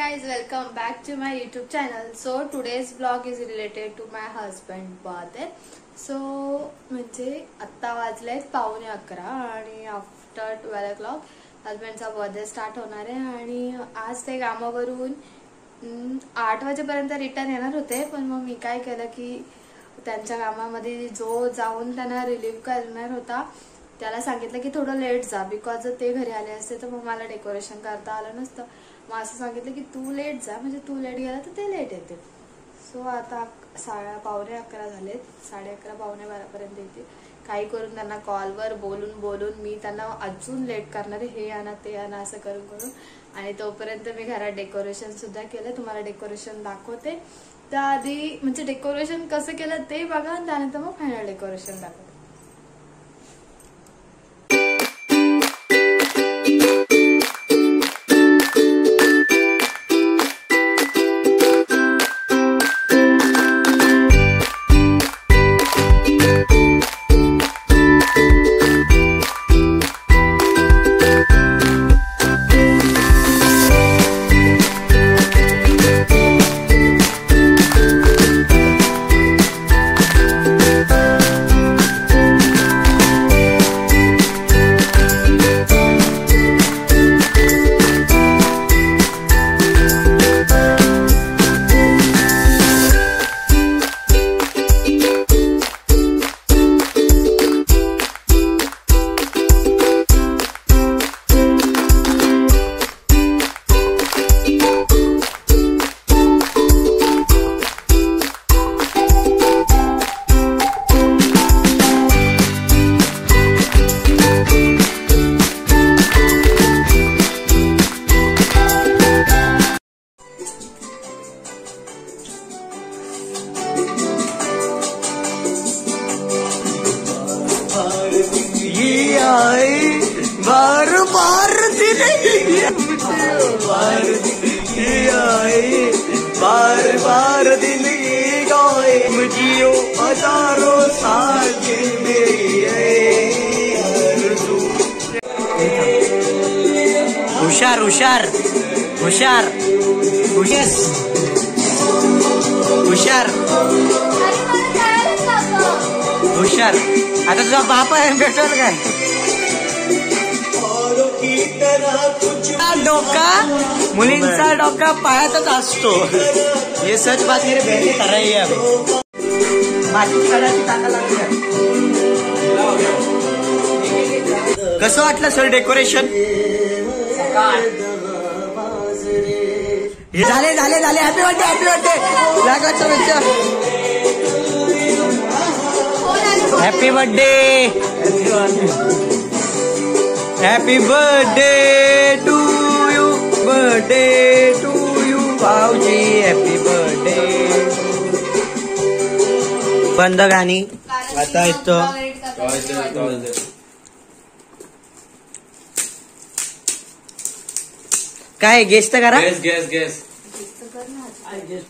guys, welcome back to my YouTube channel. So today's vlog is related to my husband birthday. So म्हणजे आता वाजले 11:15 आणि after 12 o'clock हस्बंडचा birthday start होणार आहे आणि आज ते कामावरून 8 वाजेपर्यंत रिटर्न येणार होते. पण मग मी काय केलं की त्यांच्या कामामध्ये जो जाऊन त्यांना रिलीव्ह करणार होता त्याला सांगितलं की थोडं लेट जा, बिकॉज ते घरी आले असते तर मग मला डेकोरेशन करता आलं नसतं. मग असं सांगितलं की तू लेट जा, म्हणजे तू लेट गेला तर ते लेट येते. सो आता 11:15 झालेत, 11:30 11:45 येते. काही करून त्यांना कॉलवर बोलून मी त्यांना अजून लेट करणार आहे, हे आणा ते आणा असं करून आणि तोपर्यंत मी घरात डेकोरेशन सुद्धा केलं. तुम्हाला डेकोरेशन दाखवते. त्याआधी म्हणजे डेकोरेशन कसं केलं ते बघा आणि त्यानंतर मग फायनल डेकोरेशन दाखवते. बार दिन गाए मुझियो हजारों साल हुशार हुशार हुशार हुशार हुशार. आता तुझा बाप आहे भेटल काय? डोका मुलींचा डोका पायातच असतो. हे सच बात मेरे बहन ने कराई है. माझी कडाची टाका लागली. कसं वाटलं सर डेकोरेशन? झाले झाले झाले. Happy birthday happy birthday. लागत शुभेच्छा. Happy birthday happy birthday to you. Birthday to you भाऊजी. Happy birthday. बंद गाणी आता येतो. काय गेस्ट करा. गेस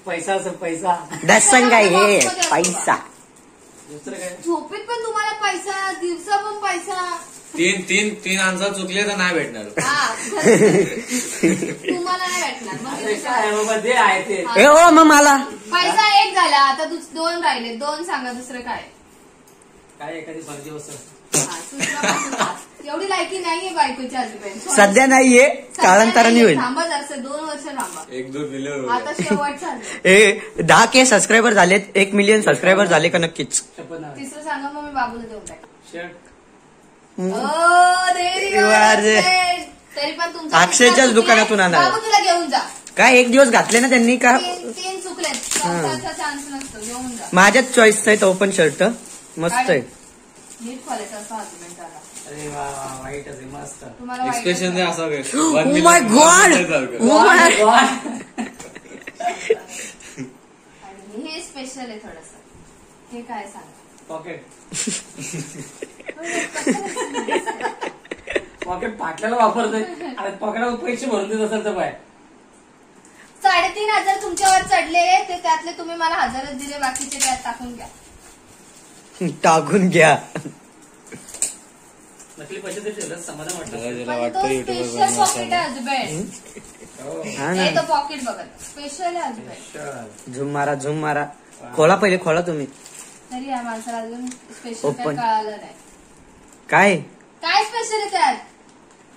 पैसा पैसा दर्शन काय हे पैसा. झोपेत पण तुम्हाला पैसा, दिवसा पण पैसा. तीन आन्सर चुकले तर नाही भेटणार. तुम्हाला नाही भेटणार. ए हो मग मला पैसा एक झाला, आता 2 राहिले. 2 सांगा. दुसरं काय एखादी फर्जी वस्तू. एवढी लायकी नाहीये बायकोची हजबंड. सध्या नाहीये, कालांतराने होईल. थांबा जरसे 2 वर्ष थांबा. 1-2 मिलियन आता शेवट झालं. 10K सबस्क्रायबर झालेत. 1 मिलियन सबस्क्रायबर झाले का नक्कीच. तिसरं सांगा मग मी बाबूला देऊन टाक. तरी पण तुमच्या अक्षयच्याच दुकानातून आणा. बाबू तुला घेऊन जा. काय 1 दिवस घातले ना त्यांनी का? 3 चुकलेत. चान्स नसतो. घेऊन जा. माझ्याच चॉईसचा आहे तो पण शर्ट. मस्त आहे. नीट क्वालिटी असं हजबंड त्याला. अरे वा वाईट आहे मस्त. तुम्हाला एक्सप्रेशन द्या असं. Oh my God. हे स्पेशल आहे थोडस. हे काय सांगा. पॉकेट फाटल्याला वापरतोय आणि पॉकेटावर पैसे भरून देत असेल तर बाय. 3,500 तुमच्यावर चढले, ते त्यातले तुम्ही मला 1000च दिले, बाकीचे त्यात टाकून घ्या. टाकून घ्या. नकली पैसे तरी ठेवलं समाधान वाटलं. त्याला वाटतं स्पेशल पॉकेट आहे हजबंड. हा हे ना तो पॉकेट बघत स्पेशल आहे हजबंड. झूम मारा खोला पहिले खोला तुम्ही. तरी या माणसाला अजून स्पेशल काय Open. कळालं नाही. काय काय स्पेशल आहे त्यात?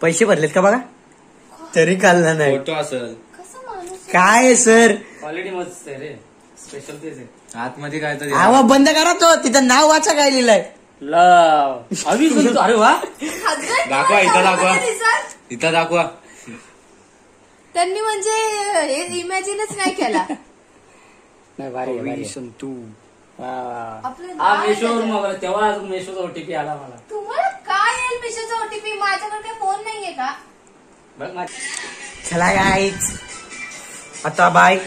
पैसे भरलेत का बघा तरी काढलं नाही. फोटो असेल कसं माणूस काय सर क्वालिटी मस्त आहे रे. स्पेशल तेच आहे. आतमध्ये काय तर आवा बंद करा तो तिथं नाव वाचा काय लिहिलंय. अरे वा husband दाखवा, इथं दाखवा. काय दिसत? इथं दाखवा. त्यांनी म्हणजे हे इमॅजिनच नाही केला. नाही भारी संतू आपलं हा नाव मेशोवरून त्याच्यात. मागवला तेव्हा अजून मेशोचा ओटीपी आला मला. तुम्हाला काय येईल मिशोचा ओटीपी? माझ्याकडे काही फोन नाहीये का? बघ चला गाईच आता बाय.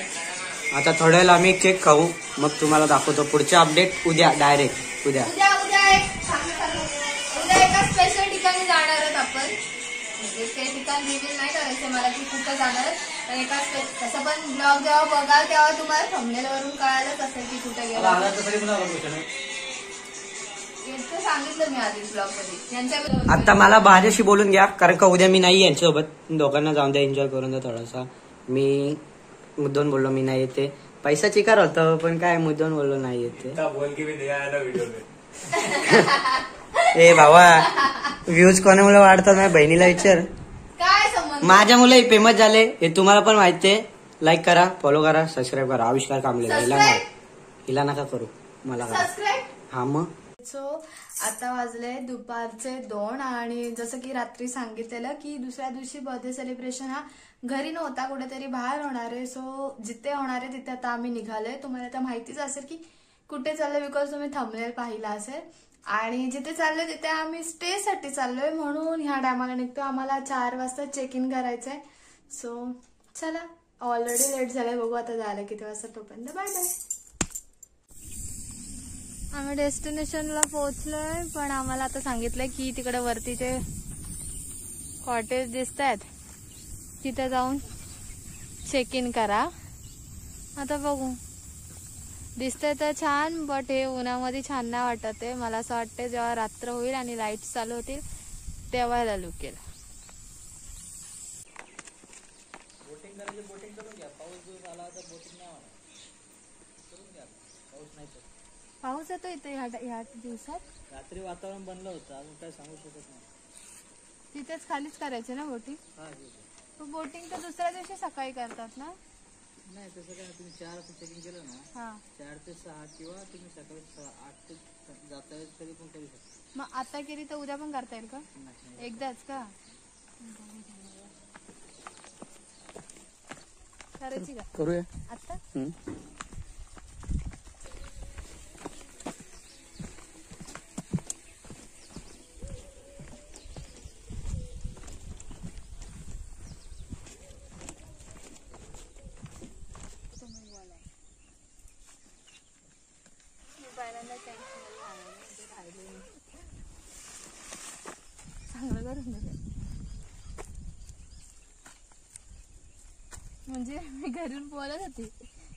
आता थोड्या वेळेला आम्ही केक खाऊ मग तुम्हाला दाखवतो पुढचे अपडेट उद्या डायरेक्ट उद्या. उद्या एका स्पेशल ठिकाणी जाणार आहोत आपण. म्हणजे ते ठिकाण रिव्हील नाही करायचं मला की कुठं जाणार आहे. पण एका तसं पण ब्लॉग जेव्हा बघाल तेव्हा तुम्हाला थंबनेल वरून कळालंच असेल की कुठे गेला. ते सांगितलं मी आधीच ब्लॉग मध्ये त्यांच्या. आता मला माझ्याशी बोलून घ्या कारण का उद्या मी नाही यांच्यासोबत. दोघांना जाऊन द्या एन्जॉय करून द्या थोडासा. मी मुद्दाम बोललो मी नाही येते. पैसा चिकार होतं पण काय मुद्दाम बोललो नाही येते. ए भावा व्ह्यूज कोणामुळे वाढतात माझ्या बहिणीला विचार. काय संबंध? माझ्या मुलं फेमस झाले हे तुम्हाला पण माहितीये. लाईक करा फॉलो करा सबस्क्राईब करा. आविष्कार कामले हिला नका करू मला करा. सबस्क्राईब. हा मग सो आता वाजले दुपारचे 2 आणि जसं की रात्री सांगितलेलं की दुसऱ्या दिवशी बर्थडे सेलिब्रेशन हा घरी नव्हता कुठेतरी बाहेर होणार आहे. सो जिथे होणार आहे तिथे आता आम्ही निघालोय. तुम्हाला आता माहितीच असेल की कुठे चाललोय बिकॉज तुम्ही थंबनेल पाहिला असेल. आणि जिथे चाललोय तिथे आम्ही स्टे साठी चाललोय म्हणून ह्या टायमाला निघतो. आम्हाला 4 वाजता चेक इन करायचंय. सो चला ऑलरेडी लेट झालंय. बघू आता झालं किती वाजता. तोपर्यंत बाय बाय. आम्ही डेस्टिनेशनला पोहोचलोय पण आम्हाला आता सांगितलंय की तिकडे वरतीचे कॉटेज दिसत आहेत तिथे जाऊन चेक इन करा. आता बघू दिसतंय तर छान बट हे उन्हामध्ये छान नाही वाटत आहे. मला असं वाटतं जेव्हा रात्र होईल आणि लाईट चालू होतील तेव्हा ह्याला लुक येईल. पाऊस येतो इथे ह्या दिवसात. रात्री वातावरण बनलं होतं अजून काय सांगू शकत नाही. तिथेच खालीच करायचे ना बोटिंग. बोटिंग तर दुसऱ्या दिवशी सकाळी करतात ना. नाही तसं काय तुम्ही 4 वाजता चेकिंग केलं ना 4 ते 6 किंवा तुम्ही सकाळी 8 ते जाता येईल तरी पण करू शकता. मग आता केली तर उद्या पण करता येईल का? एकदाच का करायची का? करूया आता म्हणजे मी घरून बोलत होती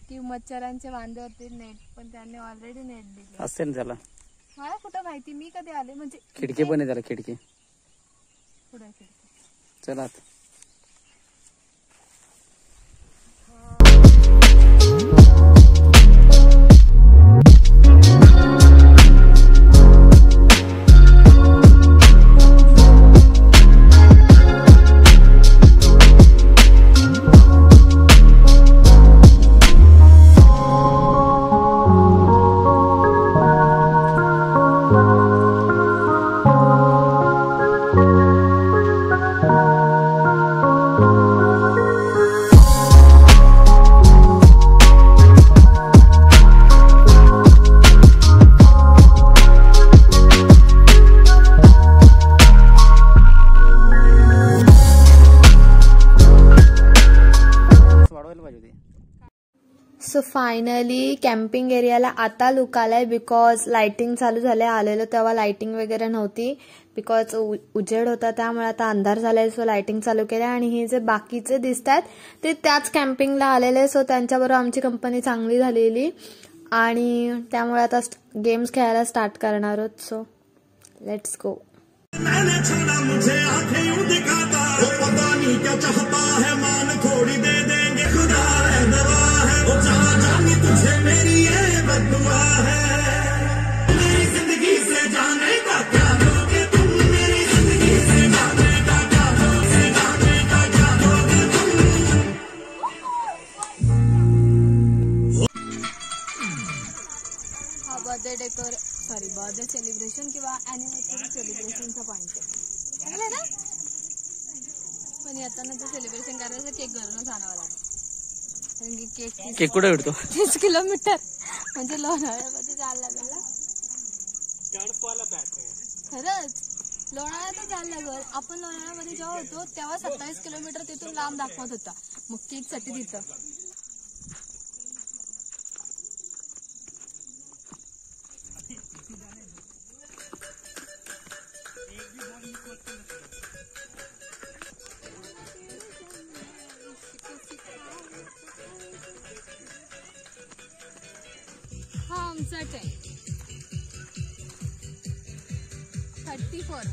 की मच्छरांचे वांदे होते नेट पण त्यांनी ऑलरेडी नेट दिले असते ना त्याला. मला कुठं माहिती मी कधी आले. म्हणजे खिडकी पण आहे त्याला खिडकी. कुठं खिडकी? चला सो फायनली कॅम्पिंग एरियाला आता लुक आलाय बिकॉज लाइटिंग चालू झाले. आलेलो तेव्हा लाइटिंग वगैरे नव्हती बिकॉज उजेड होता त्यामुळे आता अंधार झालाय. सो लाइटिंग चालू केल्या आणि हे जे बाकीचे दिसत आहेत ते त्याच कॅम्पिंगला आलेले. सो त्यांच्याबरोबर आमची कंपनी चांगली झालेली आणि त्यामुळे आता गेम्स खेळायला स्टार्ट करणार आहोत. So let's go. मैंने छोड़ा मुझे आंखें यूं दिखाता, वो पता नहीं क्या चाहता है, मान थोड़ी दे देंगे, खुदा है दवा है, वो जहाँ जानी तुझे मेरी ये बददुआ है। मेरी जिंदगी से जाने का क्या लोगे तुम, मेरी जिंदगी से जाने का क्या लोगे, जाने का क्या लोगे तुम। हा बर्थडे सेलिब्रेशन किंवा ॲनिव्हर्सरी सेलिब्रेशनचा पॉईंट आहे ना. पण येताना ते सेलिब्रेशन करायचं केक घरूनच आणावं लागेल, कारण की केक कुठे भेटतो? 30 किलोमीटर म्हणजे लोणावळ्यामध्ये जायला लागेल ना. खरंच लोणावळ्यात जायला लागेल. आपण लोणावळ्यामध्ये जेव्हा होतो तेव्हा 27 किलोमीटर तिथून लांब दाखवत होता, मग केकसाठी तिथं. हा आमचा टाइम 34.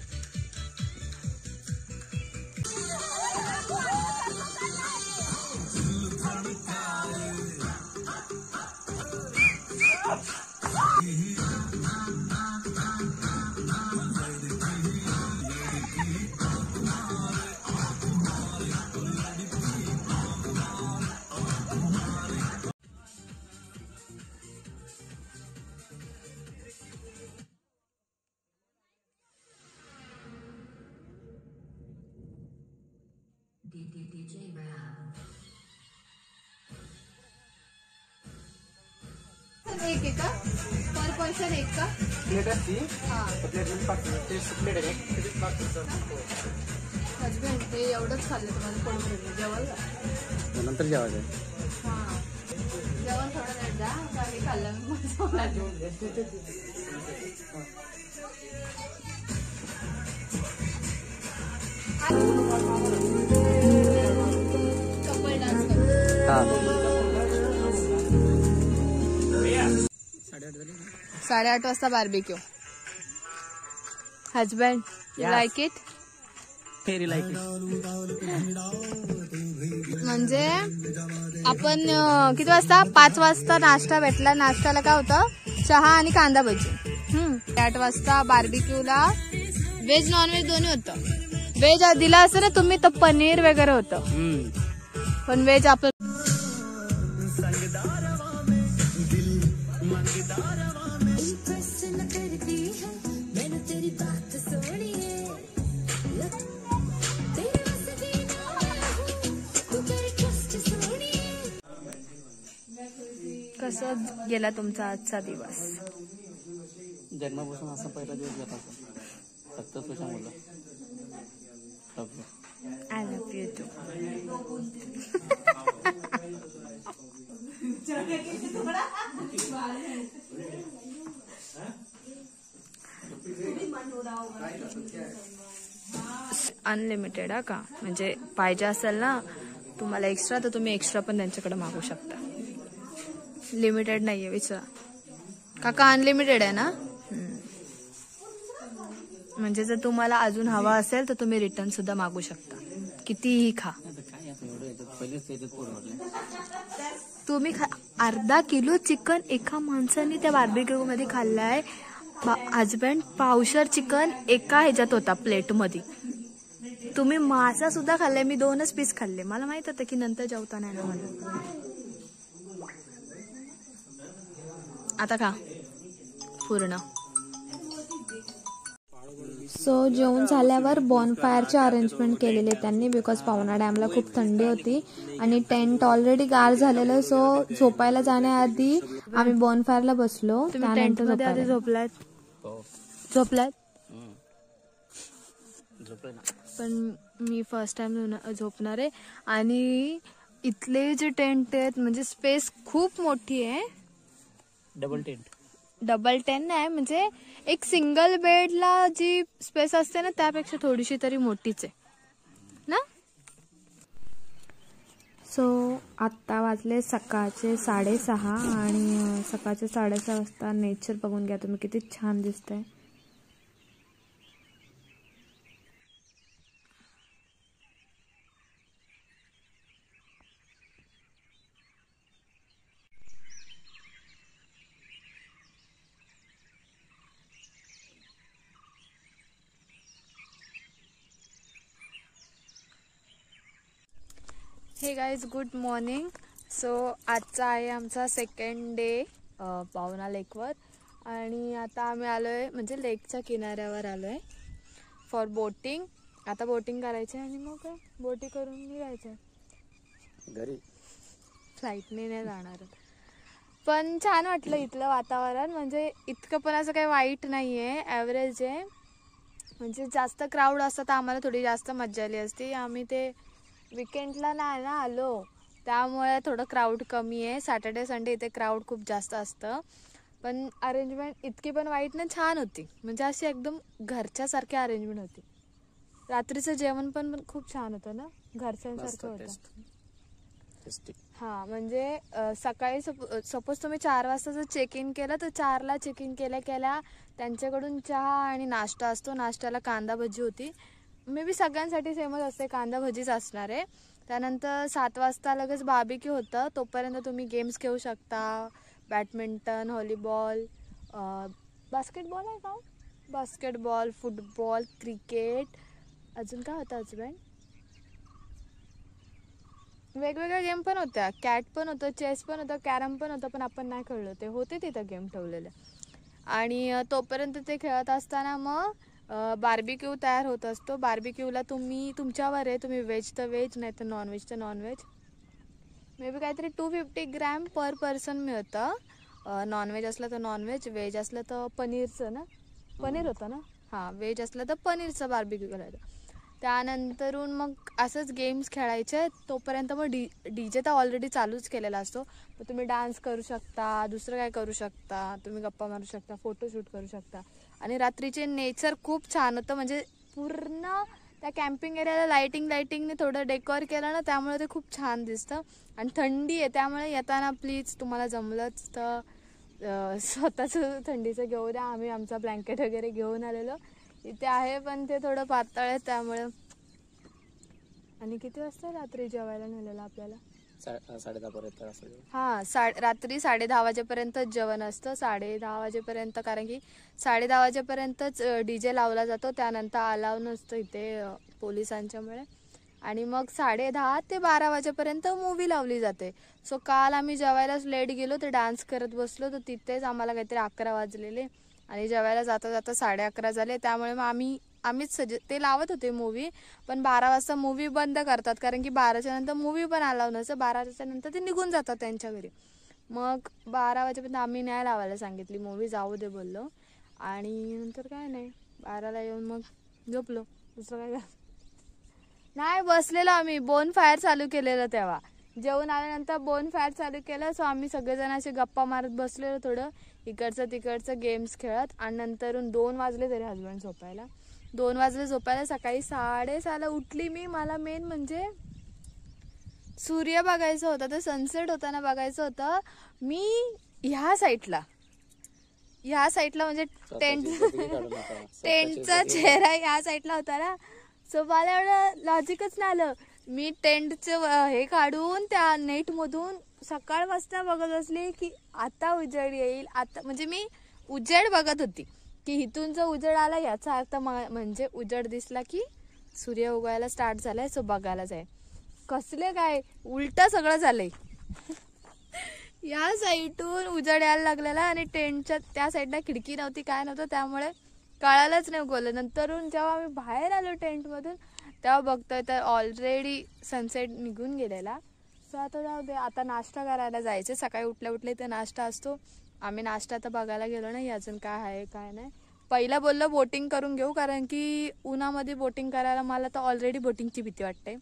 DJ Ram. एक आहे का पर पर्सन, एक का प्लेट असती, हा हजबंड ते एवढंच खाल्लं तुम्हाला कोण जेवायला नंतर जेवायचं. हा जेवण थोडं नाही जा, काही खाल्लं मी कपल डान्स करतो. 8:30 वाजता बार्बिक्यू. Husband like it? फेरी लाईक इट. म्हणजे आपण किती वाजता? 5 वाजता नाश्ता भेटला. नाश्त्याला काय होतं? चहा आणि कांदा भजी. 8 वाजता बार्बिक्यूला व्हेज नॉनव्हेज दोन्ही होतं. व्हेज दिला असं ना तुम्ही तर पनीर वगैरे होतं, पण व्हेज आपलं कसं गेला तुमचा आजचा दिवस? जन्मापासून असा पहिला दिवस जात होता. फक्त तुझ्या मुलं. I love you too. Unlimited हा का? म्हणजे पाहिजे असेल ना तुम्हाला एक्स्ट्रा तर तुम्ही एक्स्ट्रा पण त्यांच्याकडे मागू शकता. लिमिटेड नाहीये. विचारा काका, अनलिमिटेड आहे ना. म्हणजे जर तुम्हाला अजून हवा असेल तर तुम्ही रिटर्न सुद्धा मागू शकता, कितीही खा. तुम्ही अर्धा किलो चिकन एका माणसाने त्या बार्बिक्यू मध्ये खाल्लाय. हजबंड पावशर चिकन एका ह्याच्यात होता प्लेट मध्ये. तुम्ही मासा सुद्धा खाल्लाय. मी 2च पीस खाल्ले. मला माहित होतं की नंतर जेवता नाही ना मला. आता खा पूर्ण. सो जेवण झाल्यावर बॉनफायरचे अरेंजमेंट केलेले त्यांनी, बिकॉज पवना डॅमला खूप थंडी होती आणि टेंट ऑलरेडी गार झालेलं. सो झोपायला जाण्याआधी आम्ही बॉनफायरला बसलो. त्यानंतर झोपलात पण मी फर्स्ट टाइम झोपणार आहे. आणि इथले जे टेंट आहेत म्हणजे स्पेस खूप मोठी आहे. डबल टेंट नाही, म्हणजे एक सिंगल बेडला जी स्पेस असते ना त्यापेक्षा थोडीशी तरी मोठीच आहे ना. सो आत्ता वाजले सकाळचे 6:30 आणि सकाळचे 6:30 वाजता नेचर बघून घ्या तुम्ही, किती छान दिसतंय. हे गाईज गुड मॉर्निंग. सो आजचा आहे आमचा सेकंड डे पावना लेकवर आणि आता आम्ही आलोय म्हणजे लेकच्या किनाऱ्यावर आलोय फॉर बोटिंग. आता बोटिंग करायची आणि मग काय बोटिंग करून निघायचं घरी. फ्लाईटने नाही जाणार पण छान वाटलं इथलं वातावरण. म्हणजे इतकं पण असं काही वाईट नाही आहे, ॲव्हरेज आहे. म्हणजे जास्त क्राऊड असतं तर आम्हाला थोडी जास्त मजा आली असती. आम्ही ते विकेंडला नाही ना आलो त्यामुळे थोडं क्राऊड कमी आहे. सॅटर्डे संडे इथे क्राऊड खूप जास्त असतं. पण अरेंजमेंट इतकी पण वाईट नाही, छान होती. म्हणजे अशी एकदम घरच्यासारखी अरेंजमेंट होती. रात्रीचं जेवण पण खूप छान होतं ना, घरच्यांसारखं होतं. हां म्हणजे सकाळी सपोज तुम्ही 4 वाजता जर चेक इन केलं तर 4ला चेक इन केल्या त्यांच्याकडून चहा आणि नाश्ता असतो. नाश्त्याला कांदा भजी होती. मे बी सगळ्यांसाठी सेमच असते, कांदा भजीच असणार आहे. त्यानंतर 7 वाजता लगेच बार्बेक्यू होतं. तोपर्यंत तुम्ही गेम्स खेळू शकता, बॅडमिंटन, व्हॉलीबॉल, बास्केटबॉल आहे का, बास्केटबॉल, फुटबॉल, क्रिकेट, अजून काय होतं हजबंड, वेगवेगळ्या गेम पण होत्या. कॅट पण होतं, चेस पण होतं, कॅरम पण होतं, पण आपण नाही खेळलो. ते होते तिथं गेम ठेवलेले. आणि तोपर्यंत ते खेळत असताना मग बार्बिक्यू तयार होत असतो. बार्बिक्यूला तुम्ही तुमच्यावर आहे, तुम्ही व्हेज तर व्हेज नाही तर नॉनव्हेज तर नॉनव्हेज. मे बी काहीतरी 250 ग्रॅम पर पर्सन मिळतं. नॉनव्हेज असलं तर नॉनव्हेज, व्हेज असलं तर पनीरचं ना, पनीर होतं ना, हां व्हेज असलं तर पनीरचं बार्बिक्यू करायचं. त्यानंतरून मग असंच गेम्स खेळायचे. तोपर्यंत मग डीजे तर ऑलरेडी चालूच केलेला असतो. मग तुम्ही डान्स करू शकता, दुसरं काय करू शकता, तुम्ही गप्पा मारू शकता, फोटोशूट करू शकता. आणि रात्रीचे नेचर खूप छान होतं. म्हणजे पूर्ण त्या कॅम्पिंग एरियाला लायटिंगने थोडं डेकोर केलं ना, त्यामुळे ते खूप छान दिसतं. आणि थंडी आहे त्यामुळे येताना प्लीज तुम्हाला जमलंच तर स्वतःचं थंडीचं घेऊ द्या. आम्ही आमचा ब्लँकेट वगैरे घेऊन आलेलो इथे आहे, पण ते थोडं पातळ आहे त्यामुळे. आणि किती वाजता रात्री जेवायला नेलेलं आपल्याला? 10:30 पर्यंत असं. हां रात्री 10:30 वाजेपर्यंत जेवण असतं. 10:30 वाजेपर्यंत, कारण की 10:30 वाजेपर्यंतच डीजे लावला जातो. त्यानंतर अलाव नसतं इथे पोलिसांच्यामुळे. आणि मग 10:30 ते 12 वाजेपर्यंत मूवी लावली जाते. सो काल आम्ही जेवायलाच लेट गेलो, तर डान्स करत बसलो, तर तिथेच आम्हाला काहीतरी 11 वाजलेले. आणि जेवायला जाता 11:30 झाले. त्यामुळे मग आम्हीच ते लावत होते मूवी, पण 12 वाजता मूवी बंद करतात, कारण की 12च्या नंतर मूवी पण अलाव नसतं. 12च्या नंतर ते निघून जातात त्यांच्या घरी. मग 12 वाजेपर्यंत आम्ही नाही लावायला सांगितली मूवी, जाऊ दे बोललो. आणि नंतर काय नाही, 12ला येऊन मग झोपलो. दुसरं काय नाही, बसलेलो आम्ही. बोन फायर चालू केलेलं तेव्हा. जेवून आल्यानंतर बोन फायर चालू केलं. सो आम्ही सगळेजण असे गप्पा मारत बसलेलो, थोडं इकडचं तिकडचं गेम्स खेळत. आणि नंतरून 2 वाजले तरी हजबंड झोपायला. 2 वाजले झोपायला. सकाळी 6:30ला उठली मी. मला मेन म्हणजे सूर्य बघायचं होतं, तर सनसेट होताना बघायचं होतं. मी ह्या साईडला म्हणजे टेंटचा चेहरा ह्या साईडला होता ना. सो मला एवढं लॉजिकच नाही आलं. मी टेंटचं हे काढून त्या नेटमधून सकाळ वाजता बघत असली की आता उजेड येईल. आता म्हणजे मी उजेड बघत होती की इथून जो उजेड आला याचा अर्थ म्हणजे उजेड दिसला की सूर्य उगवायला स्टार्ट झालाय. सो बघायलाच आहे. कसले काय उलट सगळं झालंय. या साईडून उजेड यायला लागलेला आणि टेंटच्या त्या साईडला खिडकी नव्हती, काय नव्हतं, त्यामुळे कळालंच नाही उगवलं. नंतरून जेव्हा आम्ही बाहेर आलो टेंटमधून तेव्हा बघतोय तर ऑलरेडी सनसेट निघून गेलेला. सो आता जाऊ दे, आता नाश्ता करायला जायचे. सकाळी उठल्या इथे नाश्ता असतो. आम्ही नाश्ता तर बघायला गेलो नाही अजून काय आहे काय नाही. पहिलं बोललो बोटिंग करून घेऊ, कारण की उन्हामध्ये बोटिंग करायला मला तर ऑलरेडी बोटिंगची भीती वाटते.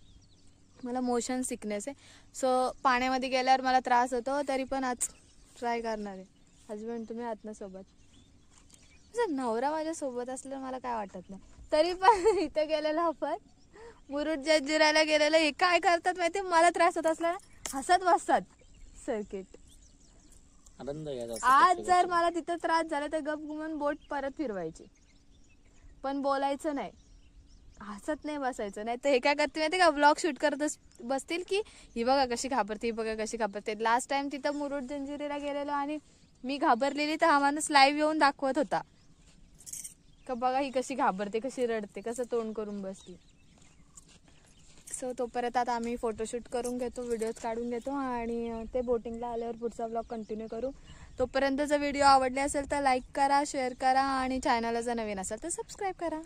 मला मोशन सिकनेस आहे. सो पाण्यामध्ये गेल्यावर मला त्रास होतो, तरी पण आज ट्राय करणार आहे. हजबंड तुम्ही आहात ना सोबत? जर नवरा माझ्या सोबत असलं मला काय वाटत नाही. तरी पण इथे गेलेलं आपण मुरुड जंजिराला गेलेलं, हे काय करतात माहिती, मला त्रास होत असला हसत बसतात सर्किट. आज जर मला तिथं त्रास झाला तर गप गुमान बोट परत फिरवायची, पण बोलायचं नाही, हसत नाही बसायचं. नाही तर हे काय करते माहिती का, ब्लॉग शूट करत बसतील की ही बघा कशी घाबरते, ही बघा कशी घाबरते. लास्ट टाइम तिथं मुरुड जंजिरेला गेलेलो आणि मी घाबरलेली, तर हा माणूस लाईव्ह येऊन दाखवत होता का बघा ही कशी घाबरते, कशी रडते, कसं तोंड करून बसली. सो तोपर्यंत आता आम्ही फोटोशूट करून घेतो, व्हिडिओज काढून घेतो आणि ते बोटिंगला आल्यावर पुढचा व्लॉग कंटिन्यू करू. तोपर्यंत जर व्हिडिओ आवडले असेल तर लाईक करा, शेअर करा आणि चॅनलला जर नवीन असेल तर सबस्क्राईब करा.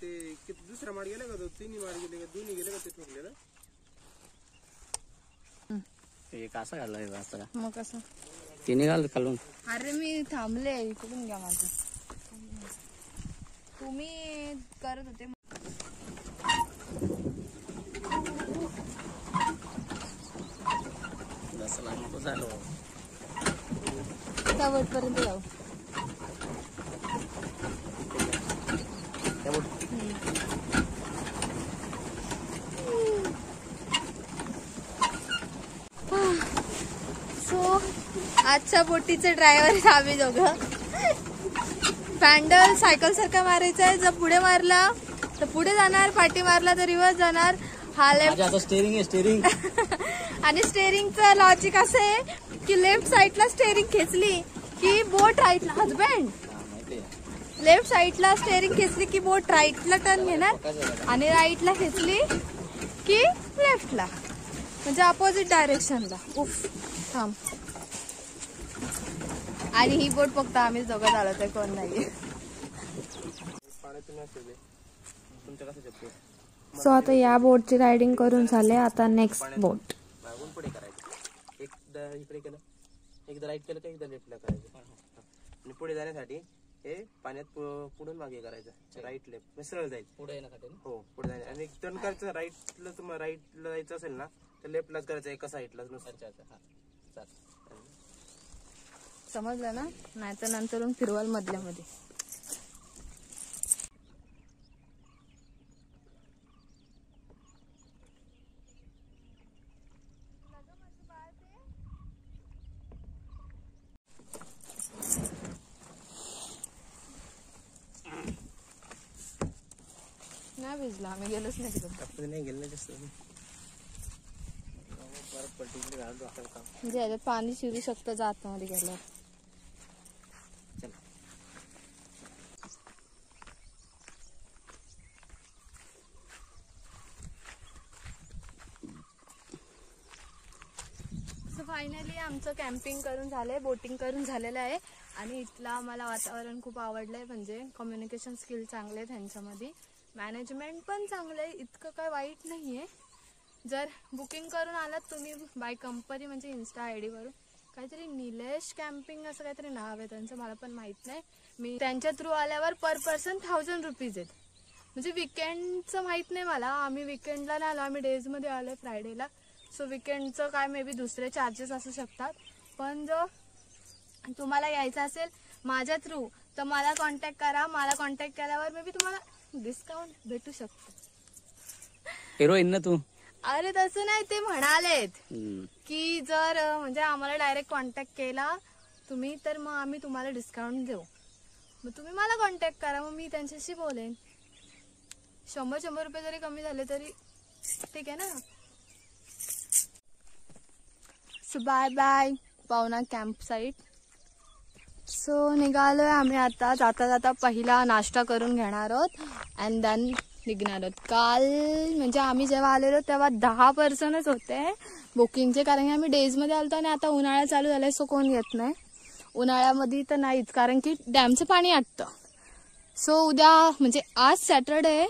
ते दुसरा माड गेला का तो? तिन्ही माड गेले का? दोन्ही गेले का? ते ठोकलेलं एक असा घाललाय रस्ता. मग कसं तिने घाल खालून. अरे मी थांबले, इकडून घ्या माझं. तुम्ही करत होते त्या बोटपर्यंत जाऊ. सो आजच्या बोटीचे ड्रायव्हर आम्ही दोघं. पॅन्डल सायकल सारखा मारायचा आहे. जर पुढे मारला तर पुढे जाणार, पाठी मारला तर रिव्हर्स जाणार. हा लेफ्ट स्टेरिंग आहे, स्टेरिंग. आणि स्टेरिंगचं लॉजिक असं आहे की लेफ्ट साईडला स्टेरिंग खेचली की बोट राईटला, हजबंड लेफ्ट साईडला स्टेरिंग खेचली की बोट राईटला टर्न घेणार आणि राईटला खेचली की लेफ्टला, म्हणजे अपोजिट डायरेक्शनला. उफ थांब. आणि ही बोट फक्त आम्हीच दोघं चालवतोय, कोण नाहीये. सो आता या बोटची रायडिंग करून झाले. आता नेक्स्ट बोट. मागून पुढे करायचं. एकदा इकडे केलं, एकदा राईट केलं तर एकदा लेफ्टला करायचं. आणि पुढे जाण्यासाठी हे पाण्यात पुढून मागे करायचं. राईट लेफ्ट सरळ जायचं पुढे येण्यासाठी. हो पुढे जायचं. आणि टर्न करायचं राईटला. तुम्हाला राईटला जायचं असेल ना तर लेफ्टलाच करायचं, एका साईडला. समजलं ना? नाही तर नंतरून फिरवाल मधल्यामध्ये. नाही भिजला, आम्ही गेलोच नाही तिकडे. नाही गेलं जास्त. म्हणजे याच्यात पाणी शिरू शकतं जर आतमध्ये गेलं. सो फायनली आमचं कॅम्पिंग करून झालंय, बोटिंग करून झालेलं आहे. आणि इथला मला वातावरण खूप आवडलंय. म्हणजे कम्युनिकेशन स्किल चांगले आहेत ह्यांच्यामध्ये, मॅनेजमेंट पण चांगलं आहे, इतकं काय वाईट नाहीये. जर बुकिंग करून आलात तुम्ही बाय कंपनी, म्हणजे इन्स्टा आय डीवरून, काहीतरी निलेश कॅम्पिंग असं काहीतरी नाव आहे त्यांचं, मला पण माहित नाही. मी त्यांच्या थ्रू आल्यावर पर पर्सन 1000 रुपीज आहेत. म्हणजे विकेंडचं माहित नाही मला, आम्ही विकेंडला नाही आलो, आम्ही डेजमध्ये आलोय फ्रायडेला. सो विकेंडचं काय मे बी दुसरे चार्जेस असू शकतात. पण जर तुम्हाला यायचं असेल माझ्या थ्रू तर मला कॉन्टॅक्ट करा. मला कॉन्टॅक्ट केल्यावर मे बी तुम्हाला डिस्काउंट भेटू शकतो. हिरोईन ना तू? अरे तसं नाही, ते म्हणालेत की जर म्हणजे आम्हाला डायरेक्ट कॉन्टॅक्ट केला तुम्ही तर मग आम्ही तुम्हाला डिस्काउंट देऊ. मग तुम्ही मला कॉन्टॅक्ट करा, मग मी त्यांच्याशी बोलेन. 100 रुपये जरी कमी झाले तरी ठीक आहे ना. सो बाय बाय पावना कॅम्प साईट. सो निघालोय आम्ही आता. जाता जाता पहिला नाश्ता करून घेणार आहोत अँड देन निघणार आहोत. काल म्हणजे आम्ही जेव्हा आलेलो तेव्हा 10 पर्सनच होते बुकिंगचे, कारण की आम्ही डेजमध्ये आलतो आणि आता उन्हाळा चालू झालाय सो कोण येत नाही. उन्हाळ्यामध्ये तर नाहीच, कारण की डॅमचं पाणी आटतं. सो उद्या म्हणजे आज सॅटरडे आहे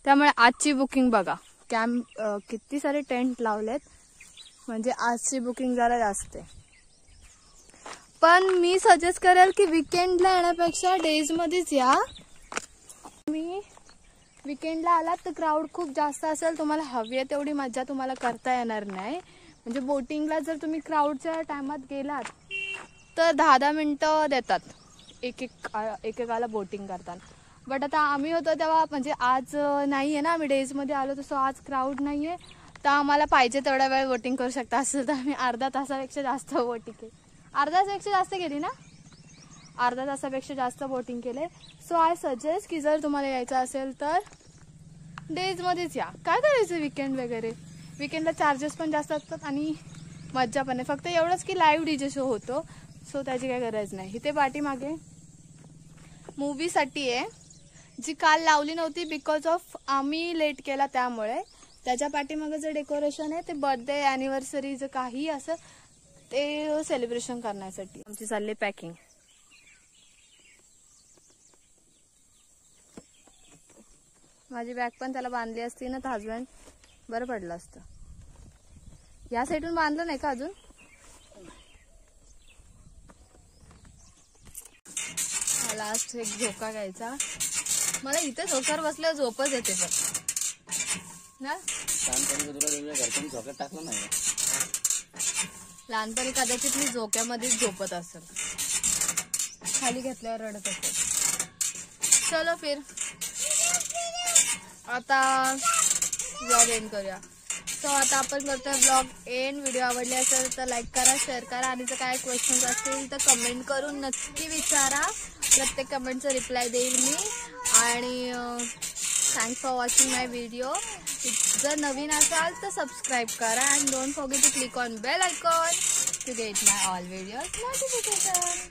त्यामुळे आजची बुकिंग बघा. कॅम्प किती सारे टेंट लावलेत, म्हणजे आजची बुकिंग जरा जास्त आहे. पण मी सजेस्ट करेल की विकेंडला येण्यापेक्षा डेजमध्येच या. मी विकेंडला आलात तर क्राऊड खूप जास्त असेल, तुम्हाला हवी आहे तेवढी मजा तुम्हाला करता येणार नाही. म्हणजे बोटिंगला जर तुम्ही क्राऊडच्या टायमात गेलात तर 10-10 मिनटं देतात एकेकाला बोटिंग करताना. बट आता आम्ही होतो तेव्हा म्हणजे आज नाही आहे ना, आम्ही डेजमध्ये आलो तसं आज क्राऊड नाही आहे, तर आम्हाला पाहिजे तेवढा वेळ बोटिंग करू शकता. असेल तर आम्ही अर्धा तासापेक्षा जास्त बोटिंग केली. अर्धा तासापेक्षा जास्त केली ना, अर्धा तासापेक्षा जास्त बोटिंग केले. सो आय सजेस्ट की जर तुम्हाला यायचं असेल तर डेजमध्येच या. काय करायचं विकेंड वगैरे, विकेंडला चार्जेस पण जास्त असतात आणि मज्जा पण आहे. फक्त एवढंच की लाईव्ह डीजे शो होतो, सो त्याची काही गरज नाही. इथे पाठीमागे मूवीसाठी आहे जी काल लावली नव्हती बिकॉज ऑफ आम्ही लेट केला त्यामुळे. त्याच्या पाठीमागं जे डेकोरेशन आहे ते बर्थडे अॅनिव्हर्सरीचं काही असं ते सेलिब्रेशन करण्यासाठी. आमची चालली पॅकिंग. माझी बॅग पण त्याला बांधली असती ना तर हजबंड बरं पडलं असतं. या साईडून बांधलं नाही का अजून. लास्ट एक झोका घ्यायचा. मला इथे झोक्यावर बसल्यावर झोपच येते पण ना. लहानपणी कदाचित मी झोक्यामध्येच झोपत असेल. खाली घेतल्यावर रडत असेल. चलो फिर आता ब्लॉग एंड करूया. सो आता आपण करतोय ब्लॉग एंड. व्हिडिओ आवडले असेल तर लाईक करा, शेअर करा आणि जर काय क्वेश्चन्स असतील तर कमेंट करून नक्की विचारा. प्रत्येक कमेंटचा रिप्लाय देईल मी. आणि thanks for watching my video. जर नवीन असाल तर सबस्क्राईब करा and don't forget to click on bell icon to get my all videos notification.